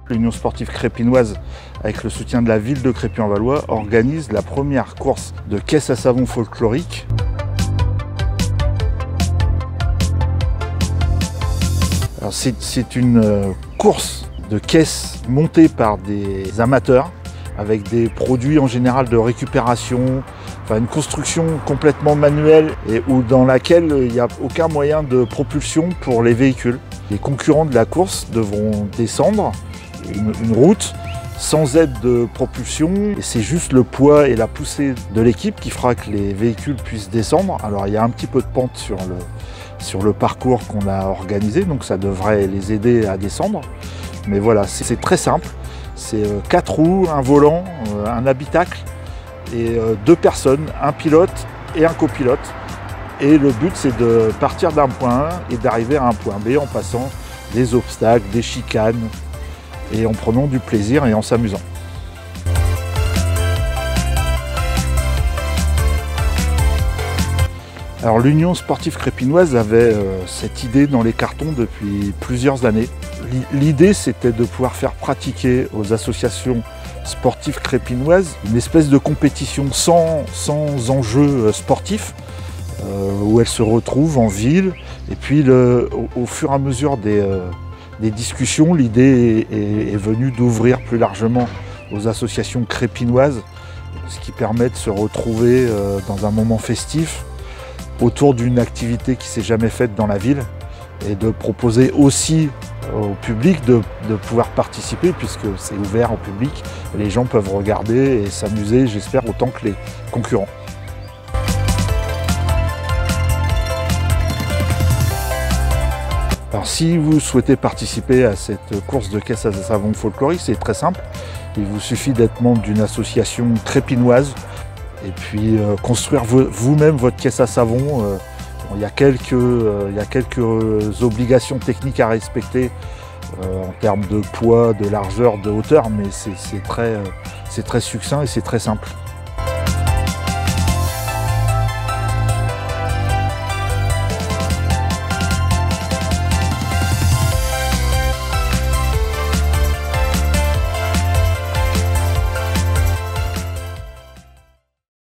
L'Union sportive crépinoise, avec le soutien de la ville de Crépy-en-Valois, organise la première course de caisse à savon folklorique. C'est une course de caisse montée par des amateurs avec des produits en général de récupération, enfin une construction complètement manuelle et dans laquelle il n'y a aucun moyen de propulsion pour les véhicules. Les concurrents de la course devront descendre une route sans aide de propulsion et c'est juste le poids et la poussée de l'équipe qui fera que les véhicules puissent descendre. Alors il y a un petit peu de pente sur le parcours qu'on a organisé, donc ça devrait les aider à descendre. Mais voilà, c'est très simple. C'est 4 roues, un volant, un habitacle et 2 personnes, un pilote et un copilote. Et le but, c'est de partir d'un point A et d'arriver à un point B en passant des obstacles, des chicanes et en prenant du plaisir et en s'amusant. Alors l'Union sportive crépinoise avait cette idée dans les cartons depuis plusieurs années. L'idée, c'était de pouvoir faire pratiquer aux associations sportives crépinoises une espèce de compétition sans enjeu sportif, où elles se retrouvent en ville. Et puis au fur et à mesure des discussions, l'idée est venue d'ouvrir plus largement aux associations crépinoises, ce qui permet de se retrouver dans un moment festif autour d'une activité qui ne s'est jamais faite dans la ville et de proposer aussi au public de pouvoir participer puisque c'est ouvert au public. Les gens peuvent regarder et s'amuser, j'espère, autant que les concurrents. Alors si vous souhaitez participer à cette course de caisse à savon folklorique, c'est très simple. Il vous suffit d'être membre d'une association crépinoise et puis construire vous-même votre caisse à savon. Il y a quelques obligations techniques à respecter en termes de poids, de largeur, de hauteur, mais c'est très succinct et c'est très simple.